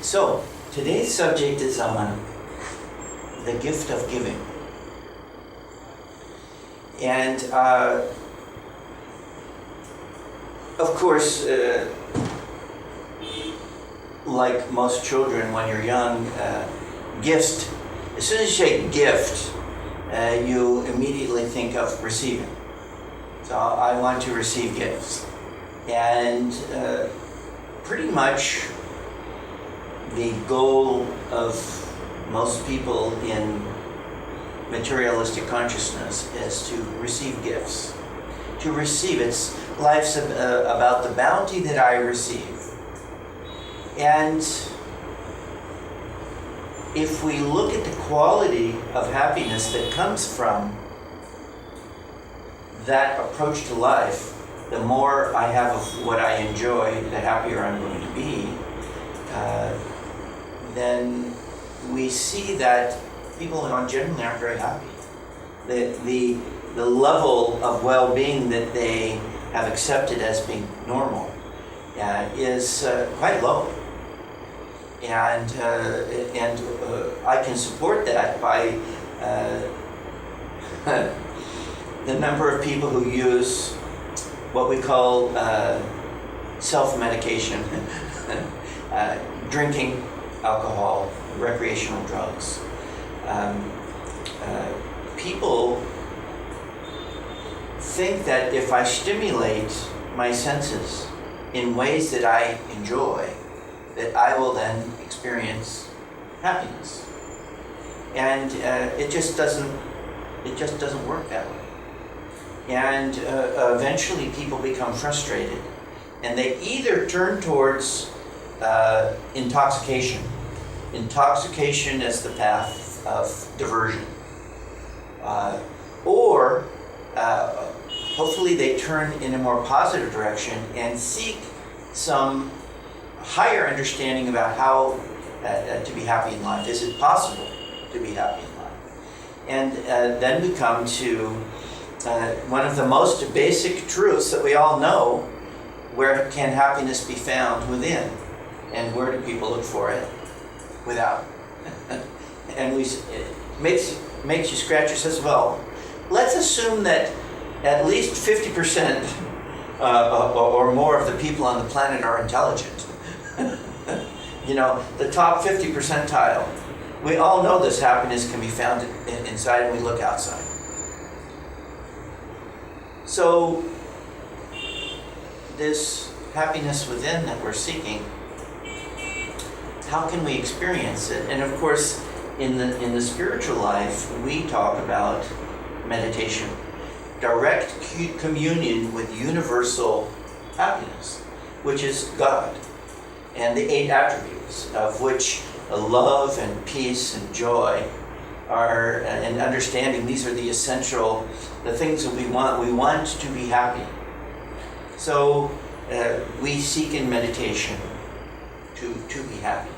So, today's subject is on the gift of giving. And, of course, like most children, when you're young, gifts, as soon as you say gift, you immediately think of receiving. So I want to receive gifts. And pretty much the goal of most people in materialistic consciousness is to receive gifts. To receive, life's about the bounty that I receive. And if we look at the quality of happiness that comes from that approach to life, the more I have of what I enjoy, the happier I'm going to be, then we see that people generally aren't very happy. The level of well-being that they have accepted as being normal is quite low. And I can support that by the number of people who use what we call self-medication, drinking alcohol, recreational drugs. People think that if I stimulate my senses in ways that I enjoy, that I will then experience happiness. And it just doesn't work that way. And eventually people become frustrated, and they either turn towards intoxication. Intoxication is the path of diversion. Or hopefully they turn in a more positive direction and seek some higher understanding about how to be happy in life. Is it possible to be happy in life? And then we come to one of the most basic truths that we all know: where can happiness be found? Within. And where do people look for it? Without. And it makes you scratch your head. Well, let's assume that at least 50% or more of the people on the planet are intelligent. The top 50 percentile. We all know this happiness can be found inside, and we look outside. So this happiness within that we're seeking, how can we experience it? And of course, in the spiritual life, we talk about meditation, direct communion with universal happiness, which is God, and the 8 attributes, of which love and peace and joy are, and understanding, these are the essential, the things that we want. We want to be happy. So we seek in meditation to be happy.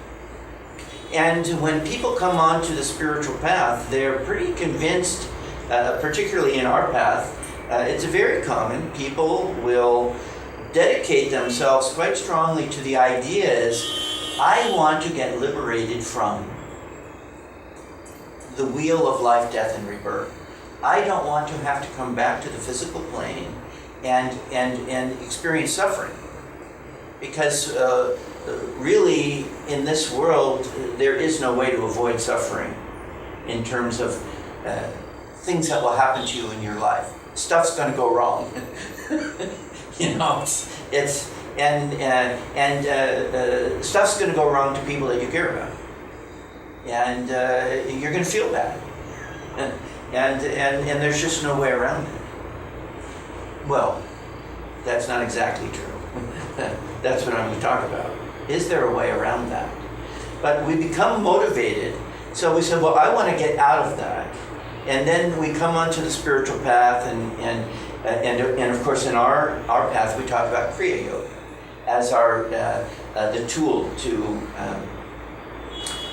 And when people come onto the spiritual path, they're pretty convinced, particularly in our path, it's very common. People will dedicate themselves quite strongly to the ideas, I want to get liberated from the wheel of life, death, and rebirth. I don't want to have to come back to the physical plane and experience suffering. Because really, in this world, there is no way to avoid suffering in terms of things that will happen to you in your life. Stuff's going to go wrong. Stuff's going to go wrong to people that you care about, and you're going to feel bad, and there's just no way around it. Well, that's not exactly true. That's what I'm going to talk about. Is there a way around that? But we become motivated, so we say, well, I want to get out of that. And then we come onto the spiritual path, and of course in our path we talk about Kriya Yoga as the tool to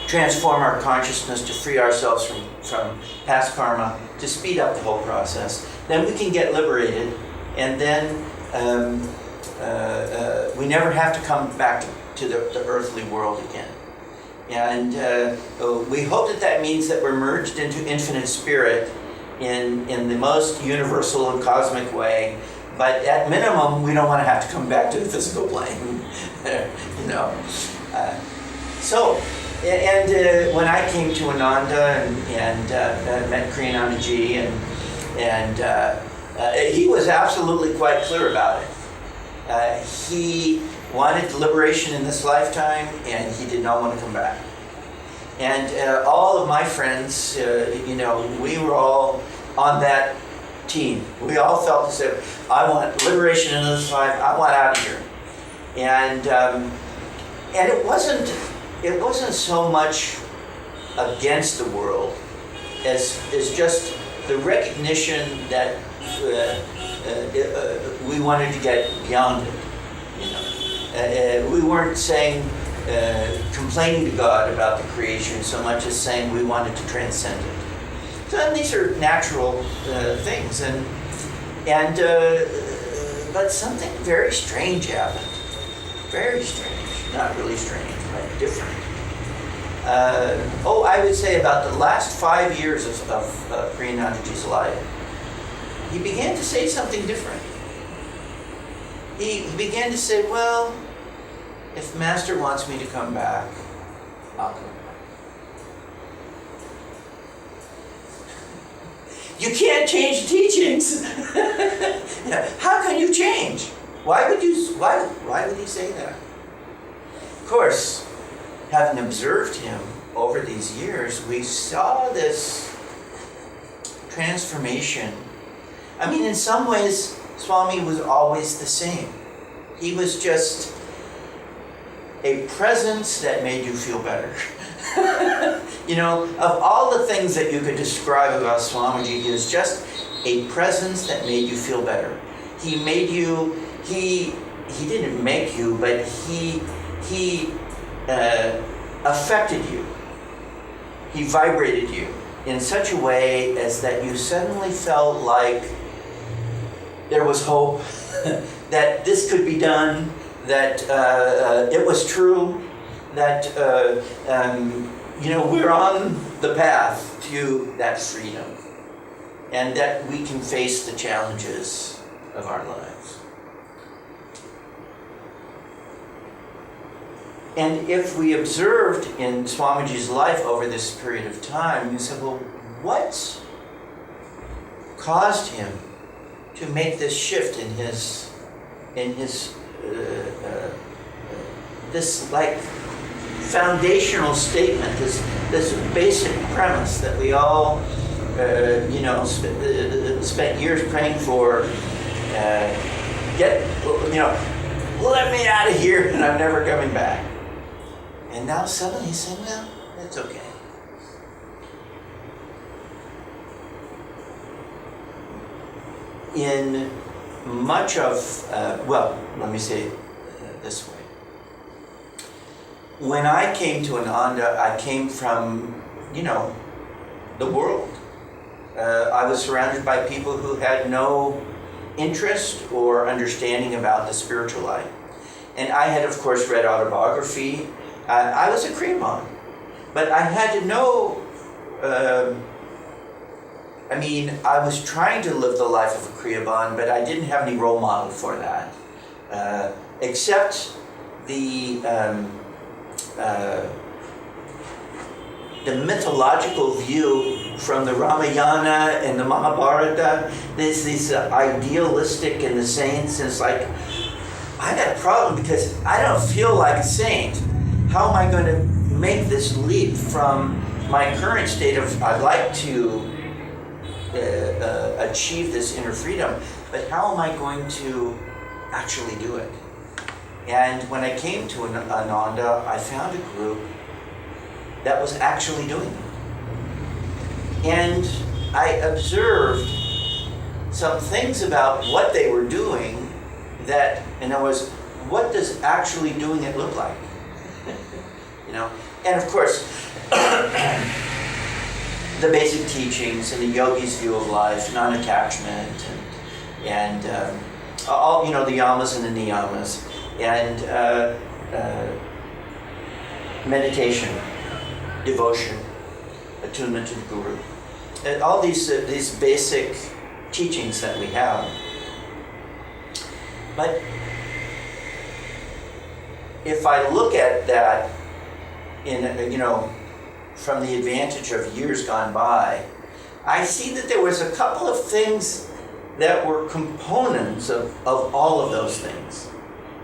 transform our consciousness, to free ourselves from past karma, to speed up the whole process. Then we can get liberated, and then we never have to come back to the earthly world again. And we hope that that means that we're merged into infinite spirit in the most universal and cosmic way. But at minimum, we don't want to have to come back to the physical plane. You know. When I came to Ananda and met Kriyanandaji, and he was absolutely quite clear about it. He wanted liberation in this lifetime, and he did not want to come back. And all of my friends, we were all on that team. We all felt the same. I want liberation in this life. I want out of here. And it wasn't so much against the world as just the recognition that we wanted to get beyond it. We weren't saying complaining to God about the creation so much as saying we wanted to transcend it. So these are natural things, but something very strange happened. Very strange, not really strange, but different. I would say about the last 5 years of Kriyanandaji's life, he began to say something different. He began to say, well, if Master wants me to come back, I'll come back. You can't change teachings. How can you change? Why would he say that? Of course, having observed him over these years, we saw this transformation. I mean, in some ways, Swami was always the same. He was just a presence that made you feel better. Of all the things that you could describe about Swamiji, he was just a presence that made you feel better. He made you, he didn't make you, but he affected you. He vibrated you in such a way as that you suddenly felt like there was hope, that this could be done, that it was true, that we're on the path to that freedom, and that we can face the challenges of our lives. And if we observed in Swamiji's life over this period of time, you said, well, what caused him to make this shift in his this like foundational statement, this basic premise that we all spent years praying for, let me out of here and I'm never coming back. And now suddenly he's saying, well, it's okay. In much of, let me say it this way. When I came to Ananda, I came from, the world. I was surrounded by people who had no interest or understanding about the spiritual life. And I had, of course, read autobiography. I was a Kriyaman. But I had to know, I was trying to live the life of a Kriyaman, but I didn't have any role model for that. Except the mythological view from the Ramayana and the Mahabharata. There's this idealistic in the saints, and it's like, I got a problem because I don't feel like a saint. How am I going to make this leap from my current state of, I'd like to achieve this inner freedom, but how am I going to actually do it? And when I came to Ananda, I found a group that was actually doing it. And I observed some things about what they were doing that, and it was, what does actually doing it look like? And of course, the basic teachings and the yogi's view of life, non-attachment, and all, the yamas and the niyamas, and meditation, devotion, attunement to the Guru. And all these basic teachings that we have. But if I look at that from the advantage of years gone by, I see that there was a couple of things that were components of all of those things.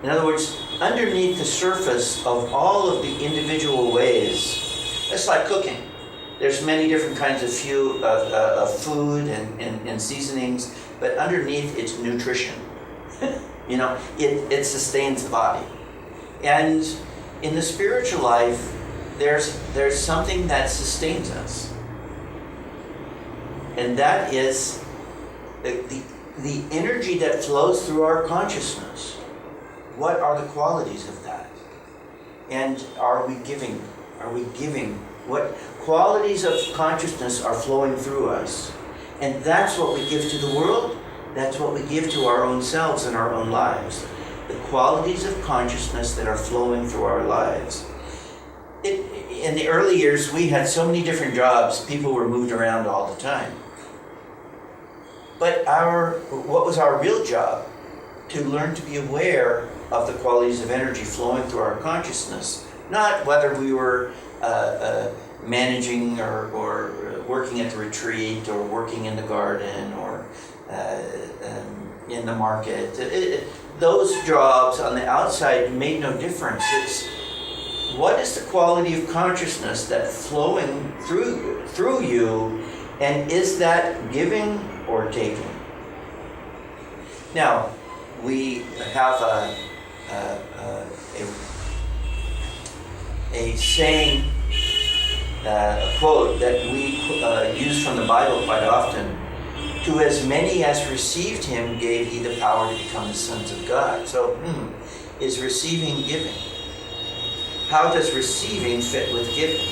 In other words, underneath the surface of all of the individual ways, it's like cooking. There's many different kinds of food and seasonings, but underneath it's nutrition. It sustains the body. And in the spiritual life, there's something that sustains us. And that is the energy that flows through our consciousness. What are the qualities of that? And are we giving? What qualities of consciousness are flowing through us? And that's what we give to the world. That's what we give to our own selves and our own lives. The qualities of consciousness that are flowing through our lives. In the early years, we had so many different jobs. People were moved around all the time. But what was our real job? To learn to be aware of the qualities of energy flowing through our consciousness. Not whether we were managing or working at the retreat or working in the garden or in the market. Those jobs on the outside made no difference. It's what is the quality of consciousness that's flowing through you, and is that giving or taking? Now, we have a saying, a quote that we use from the Bible quite often. To as many as received him gave he the power to become the sons of God. So, is receiving giving? How does receiving fit with giving?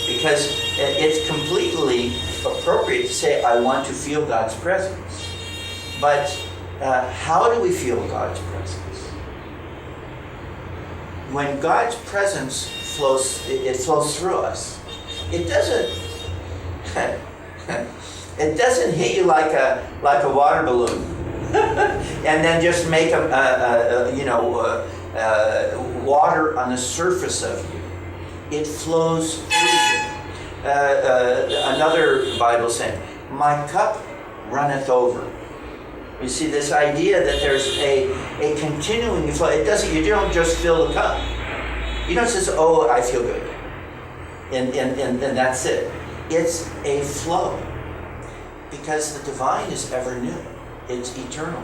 Because it's completely appropriate to say, I want to feel God's presence. But how do we feel God's presence? When God's presence flows, it flows through us. It doesn't hit you like a water balloon, and then just make water on the surface of you. It flows through you. Another Bible saying, "My cup runneth over." You see this idea that there's a continuing flow. It doesn't. You don't just fill the cup. You don't just, "Oh, I feel good," and that's it. It's a flow. Because the divine is ever new. It's eternal.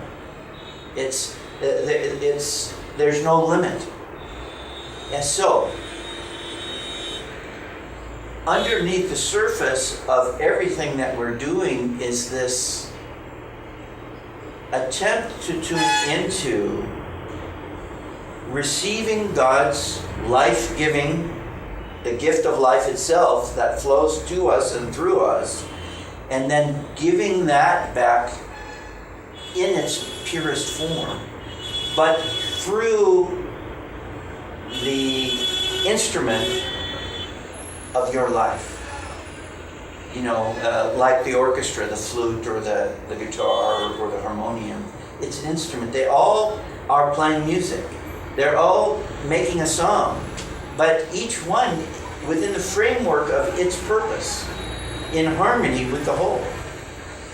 There's no limit. And so, underneath the surface of everything that we're doing is this attempt to tune into receiving God's life-giving, the gift of life itself that flows to us and through us, and then giving that back in its purest form, but through the instrument of your life. Like the orchestra, the flute or the guitar or the harmonium. It's an instrument. They all are playing music. They're all making a song, but each one within the framework of its purpose, in harmony with the whole.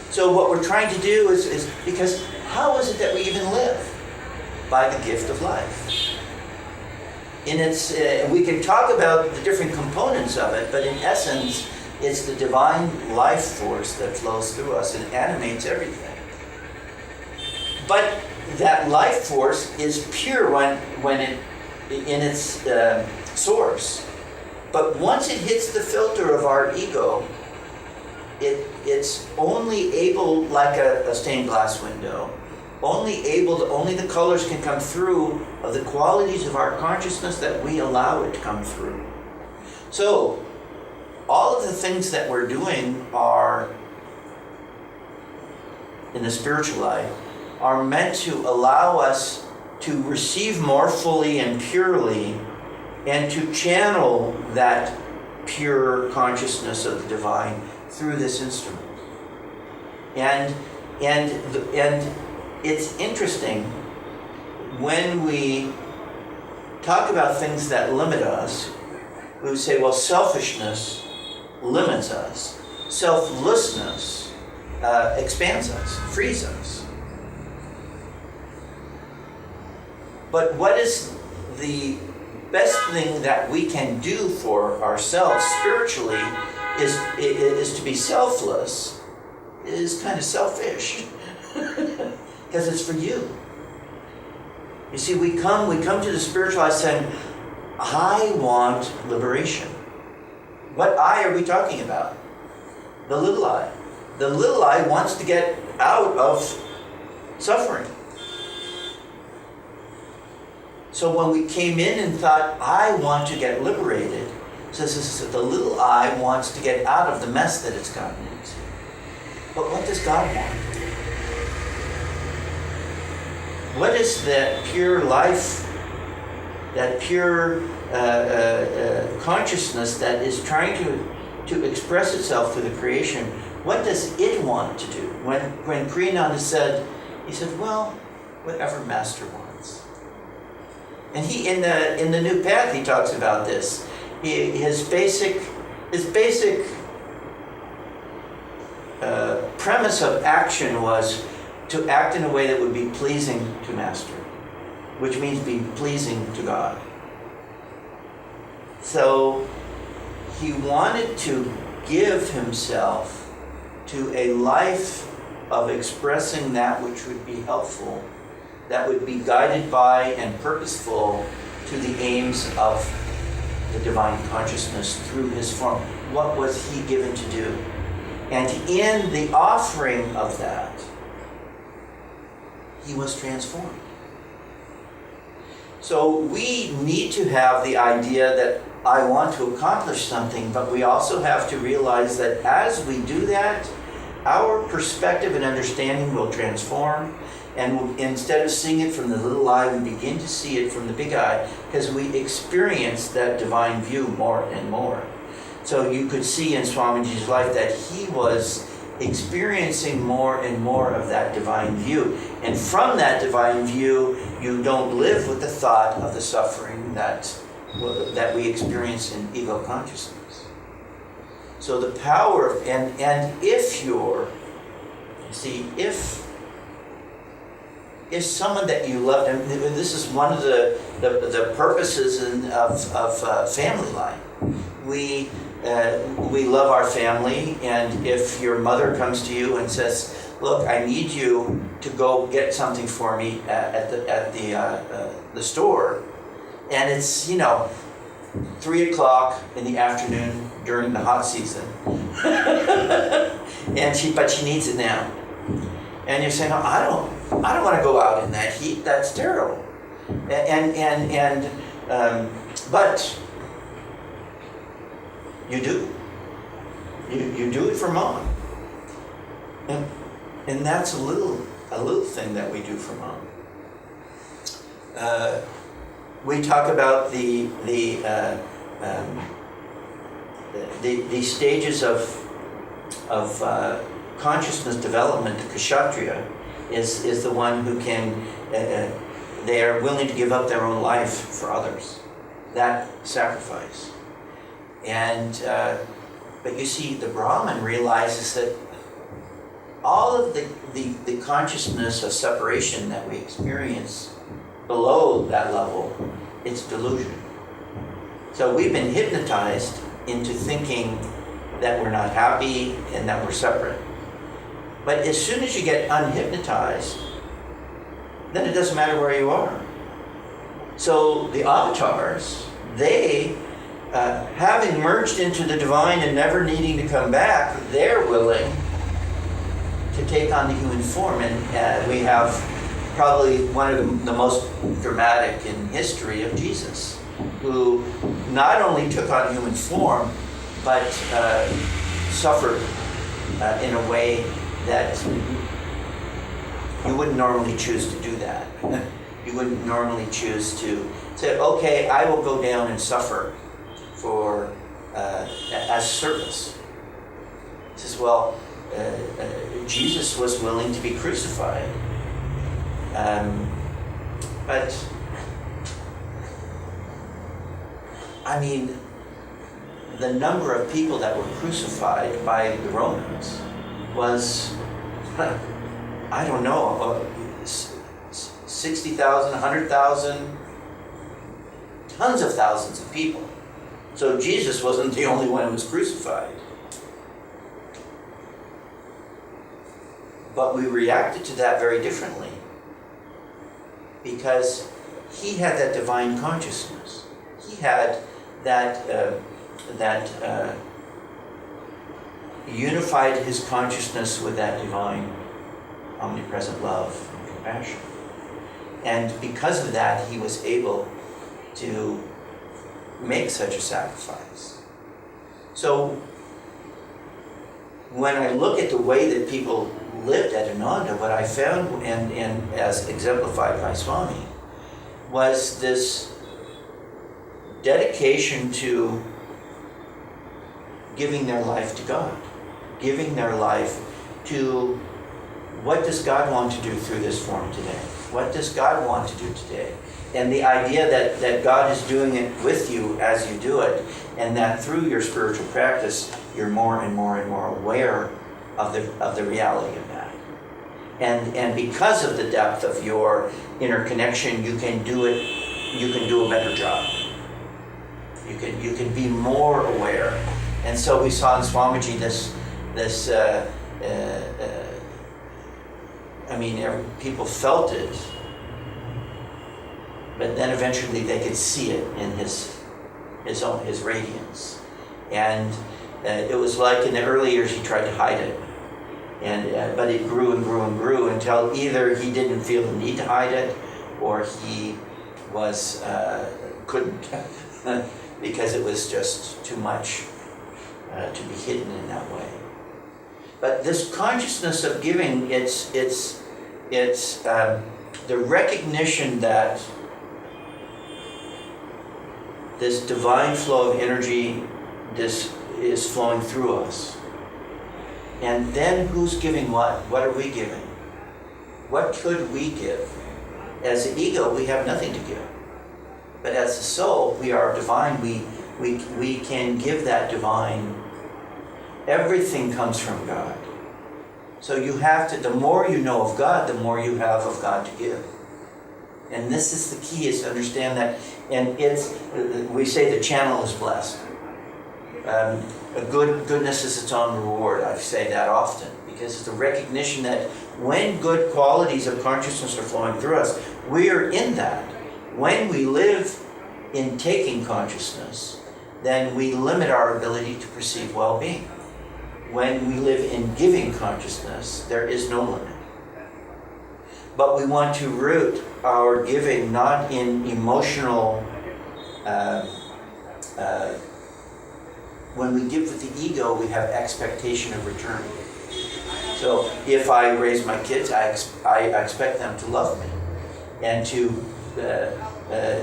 So what we're trying to do is because how is it that we even live? By the gift of life. We can talk about the different components of it, but in essence, it's the divine life force that flows through us and animates everything. But that life force is pure when it in its source. But once it hits the filter of our ego, it's only able, like a stained glass window, only the colors can come through of the qualities of our consciousness that we allow it to come through. So, all of the things that we're doing are, in the spiritual life, are meant to allow us to receive more fully and purely, and to channel that pure consciousness of the divine through this instrument. And it's interesting when we talk about things that limit us. We would say, well, selfishness limits us. Selflessness expands us, frees us. But what is the best thing that we can do for ourselves spiritually is to be selfless, is kind of selfish. Because it's for you. You see, we come to the spiritual life saying, I want liberation. What I are we talking about? The little I. The little I wants to get out of suffering. So when we came in and thought, I want to get liberated, so the little I wants to get out of the mess that it's gotten into. But what does God want? What is that pure life, that pure consciousness that is trying to express itself through the creation? What does it want to do? When Kriyananda said, he said, well, whatever Master wants. And he in the New Path he talks about this. His basic premise of action was to act in a way that would be pleasing to Master, which means be pleasing to God. So he wanted to give himself to a life of expressing that which would be helpful, that would be guided by and purposeful to the aims of the divine consciousness through his form. What was he given to do? And in the offering of that, he was transformed. So we need to have the idea that I want to accomplish something, but we also have to realize that as we do that, our perspective and understanding will transform, and instead of seeing it from the little I, we begin to see it from the big I, because we experience that divine view more and more. So you could see in Swamiji's life that he was experiencing more and more of that divine view. And from that divine view, you don't live with the thought of the suffering that we experience in ego consciousness. So the power of, and if you're, if someone that you love, and this is one of the purposes of family life. We love our family, and if your mother comes to you and says, "Look, I need you to go get something for me at the store," and it's 3:00 in the afternoon during the hot season, but she needs it now, and you're saying, "No, I don't want to go out in that heat. That's terrible," but you do. You do it for Mom, and that's a little thing that we do for Mom. We talk about the stages of consciousness development. The Kshatriya is the one who can. They are willing to give up their own life for others. That sacrifice. And but you see, the Brahman realizes that all of the consciousness of separation that we experience below that level, it's delusion. So we've been hypnotized into thinking that we're not happy and that we're separate. But as soon as you get unhypnotized, then it doesn't matter where you are. So the avatars, they having merged into the divine and never needing to come back, they're willing to take on the human form. And we have probably one of the most dramatic in history of Jesus, who not only took on human form, but suffered in a way that you wouldn't normally choose to do that. You wouldn't normally choose to say, okay, I will go down and suffer for as service. He says, well, Jesus was willing to be crucified. But, I mean, the number of people that were crucified by the Romans was, I don't know, 60,000, 100,000, tons of thousands of people. So Jesus wasn't the only one who was crucified. But we reacted to that very differently because he had that divine consciousness. He had that unified his consciousness with that divine, omnipresent love and compassion. And because of that, he was able to make such a sacrifice. So when I look at the way that people lived at Ananda, what I found, and as exemplified by Swami, was this dedication to giving their life to God, giving their life to what does God want to do through this form today? What does God want to do today? And the idea that God is doing it with you as you do it, and that through your spiritual practice, you're more and more and more aware of the reality of that. And because of the depth of your inner connection, you can do a better job. You can be more aware. And so we saw in Swamiji this people felt it, but then eventually they could see it in his radiance. And it was like in the early years he tried to hide it, but it grew and grew and grew until either he didn't feel the need to hide it, or he was couldn't because it was just too much to be hidden in that way. But this consciousness of giving, it's the recognition that this divine flow of energy is flowing through us. And then who's giving what? What are we giving? What could we give? As the ego, we have nothing to give. But as the soul, we are divine. We can give that divine. Everything comes from God. So you have to, the more you know of God, the more you have of God to give. And this is the key, is to understand that. And we say the channel is blessed. Goodness is its own reward. I say that often, because it's the recognition that when good qualities of consciousness are flowing through us, we are in that. When we live in taking consciousness, then we limit our ability to perceive well-being. When we live in giving consciousness, there is no limit. But we want to root our giving not in emotional. When we give with the ego, we have expectation of return. So if I raise my kids, I expect them to love me and to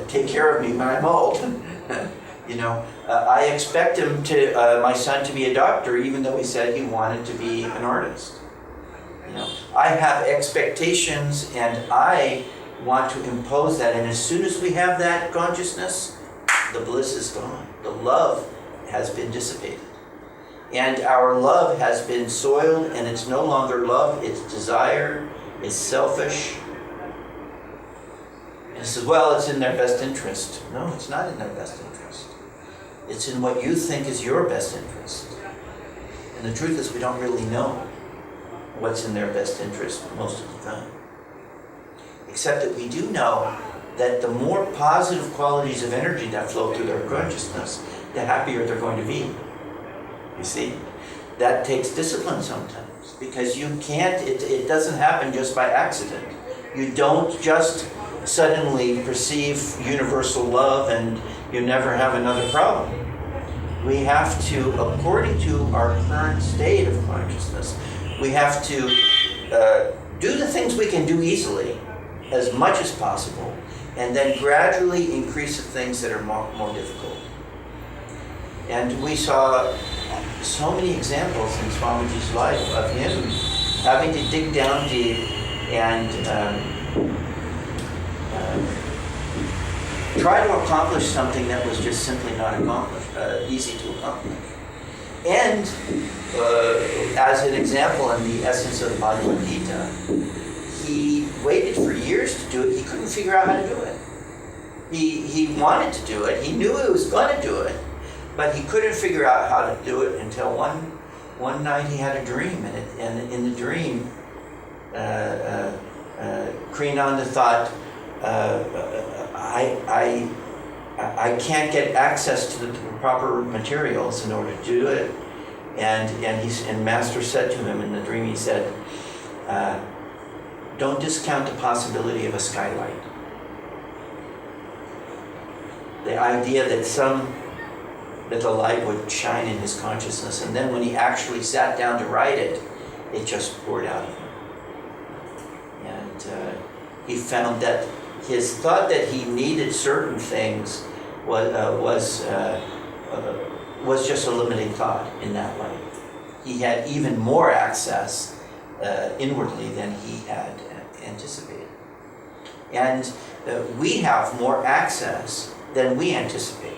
take care of me when I'm old. I expect my son to be a doctor, even though he said he wanted to be an artist. I have expectations, and I want to impose that. And as soon as we have that consciousness, the bliss is gone. The love has been dissipated. And our love has been soiled, and it's no longer love, it's desire, it's selfish. And it says, well, it's in their best interest. No, it's not in their best interest. It's in what you think is your best interest. And the truth is, we don't really know what's in their best interest most of the time. Except that we do know that the more positive qualities of energy that flow through their consciousness, the happier they're going to be. You see? That takes discipline sometimes, because you can't, it doesn't happen just by accident. You don't just suddenly perceive universal love and you never have another problem. We have to, according to our current state of consciousness, we have to do the things we can do easily as much as possible, and then gradually increase the things that are more difficult. And we saw so many examples in Swamiji's life of him having to dig down deep and try to accomplish something that was just simply not easy to accomplish. And as an example in the essence of the Bhagavad Gita, he waited for years to do it. He couldn't figure out how to do it. He wanted to do it. He knew he was going to do it, but he couldn't figure out how to do it until one night he had a dream, and in the dream, Kriyananda thought, I can't get access to the proper materials in order to do it, and Master said to him in the dream, he said, don't discount the possibility of a skylight. The idea that the light would shine in his consciousness, and then when he actually sat down to write it, it just poured out of him. And he found that his thought that he needed certain things was just a limiting thought in that way. He had even more access inwardly than he had anticipated. And we have more access than we anticipate.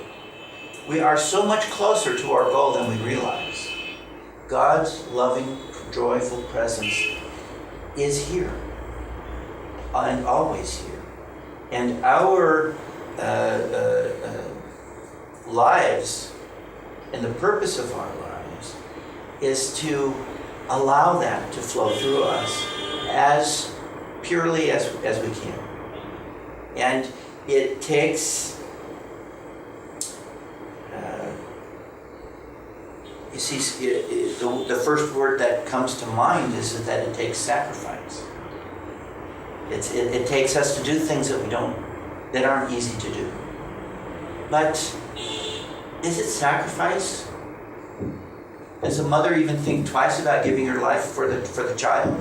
We are so much closer to our goal than we realize. God's loving, joyful presence is here and always here. And our lives and the purpose of our lives is to allow that to flow through us as purely as we can. And it takes you see, the first word that comes to mind is that it takes sacrifice. It takes us to do things that aren't easy to do. But is it sacrifice? Does a mother even think twice about giving her life for the child?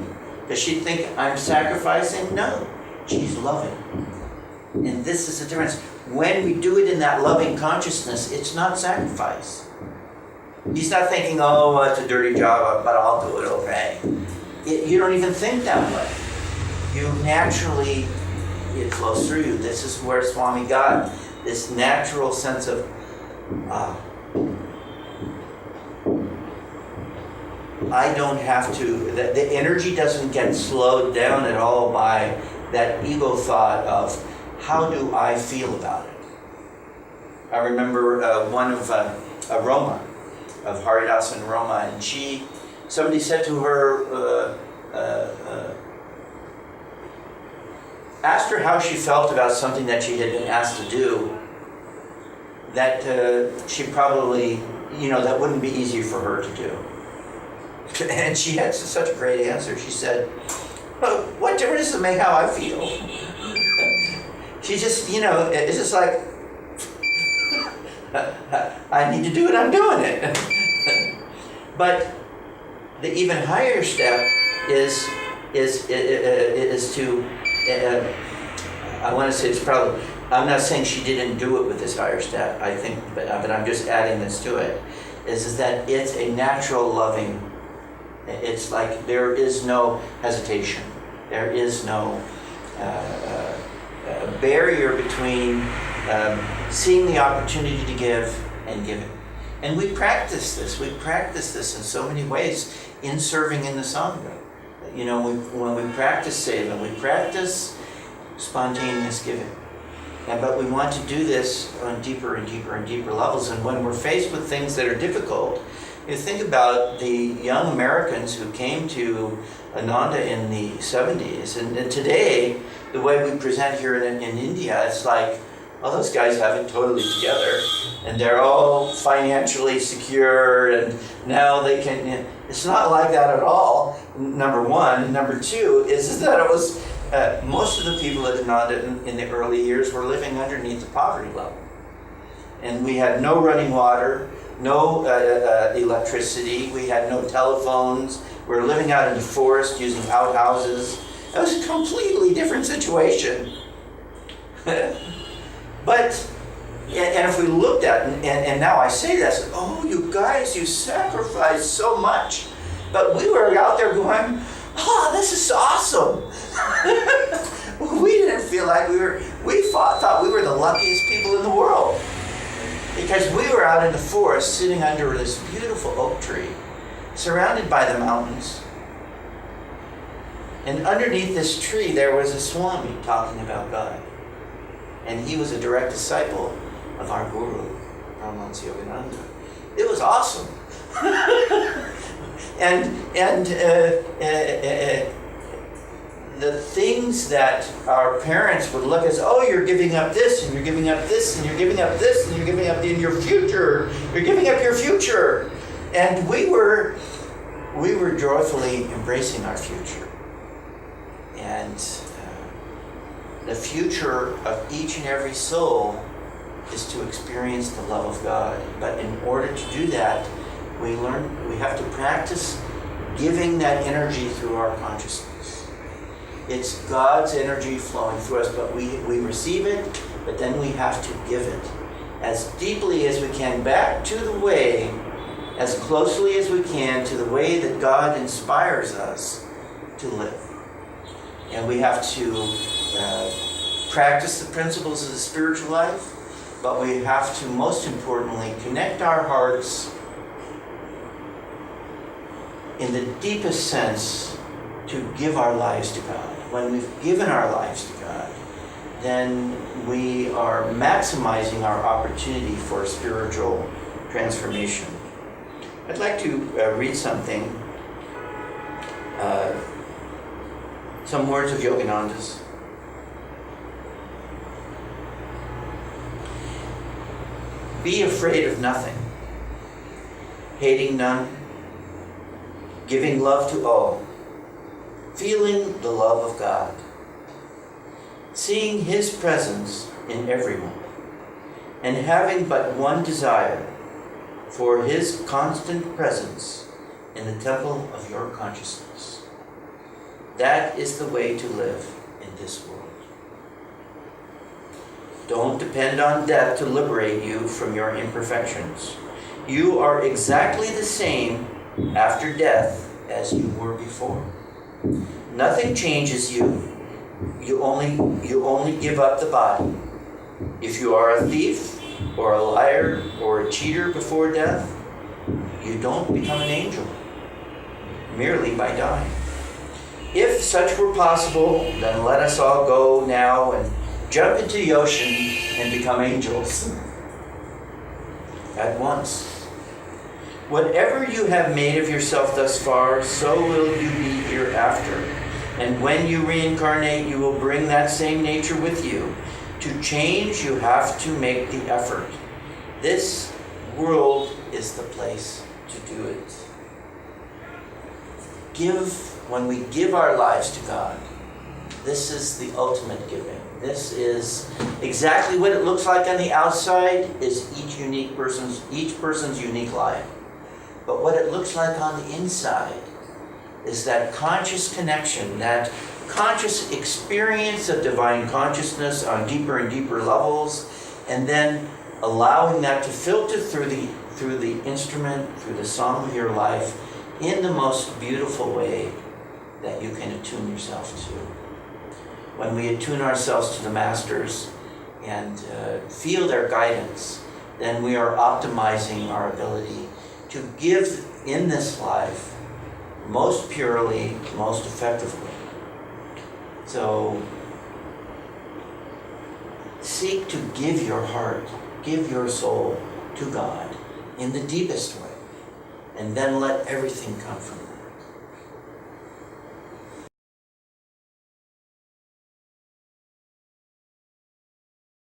Does she think I'm sacrificing? No, she's loving. And this is the difference. When we do it in that loving consciousness, it's not sacrifice. He's not thinking, oh, it's a dirty job, but I'll do it, okay. You don't even think that way. You naturally, it flows through you. This is where Swami got this natural sense of, I don't have to, the energy doesn't get slowed down at all by that ego thought of, how do I feel about it? I remember one of Roma, of Haridas and Roma, and somebody said to her, asked her how she felt about something that she had been asked to do, that she probably, that wouldn't be easy for her to do. And she had such a great answer. She said, what difference does it make how I feel? She just, it's just like, I need to do it, I'm doing it. But the even higher step is to, I want to say it's probably, I'm not saying she didn't do it with this higher step, I think, but I'm just adding this to it, is that it's a natural loving, it's like there is no hesitation, there is no barrier between seeing the opportunity to give and giving. And we practice this in so many ways in serving in the Sangha. When we practice seva, we practice spontaneous giving. But we want to do this on deeper and deeper and deeper levels. And when we're faced with things that are difficult, you think about the young Americans who came to Ananda in the 70s. And today, the way we present here in India, it's like, well, those guys have it totally together. And they're all financially secure. And now they can... It's not like that at all, number one. Number two is that it was... most of the people at Ananda in the early years were living underneath the poverty level. And we had no running water, no electricity, we had no telephones, we were living out in the forest using outhouses. It was a completely different situation. But And if we looked at, and now I say this, oh, you guys, you sacrificed so much. But we were out there going, oh, this is awesome. We didn't feel like we thought we were the luckiest people in the world. Because we were out in the forest sitting under this beautiful oak tree, surrounded by the mountains. And underneath this tree there was a Swami talking about God. And he was a direct disciple of our guru, Brahman's Yogananda. It was awesome. and the things that our parents would look as, oh, you're giving up this, and you're giving up this, and you're giving up this, and you're giving up in your future. You're giving up your future. And we were joyfully embracing our future. And the future of each and every soul is to experience the love of God. But in order to do that, we have to practice giving that energy through our consciousness. It's God's energy flowing through us, but we receive it, but then we have to give it as deeply as we can back to the way, as closely as we can to the way that God inspires us to live. And we have to practice the principles of the spiritual life, but we have to, most importantly, connect our hearts in the deepest sense to give our lives to God. When we've given our lives to God, then we are maximizing our opportunity for spiritual transformation. I'd like to read something, some words of Yogananda's. Be afraid of nothing, hating none, giving love to all, feeling the love of God, seeing His presence in everyone, and having but one desire, for His constant presence in the temple of your consciousness. That is the way to live in this world. Don't depend on death to liberate you from your imperfections. You are exactly the same after death as you were before. Nothing changes you. You only give up the body. If you are a thief or a liar or a cheater before death, you don't become an angel merely by dying. If such were possible, then let us all go now and jump into the ocean and become angels at once. Whatever you have made of yourself thus far, so will you be hereafter. And when you reincarnate, you will bring that same nature with you. To change, you have to make the effort. This world is the place to do it. When we give our lives to God, this is the ultimate giving. This is exactly what it looks like on the outside, is each person's unique life. But what it looks like on the inside is that conscious connection, that conscious experience of divine consciousness on deeper and deeper levels, and then allowing that to filter through the instrument, through the song of your life, in the most beautiful way that you can attune yourself to. When we attune ourselves to the masters and feel their guidance, then we are optimizing our ability to give in this life most purely, most effectively. So seek to give your heart, give your soul to God in the deepest way, and then let everything come from that.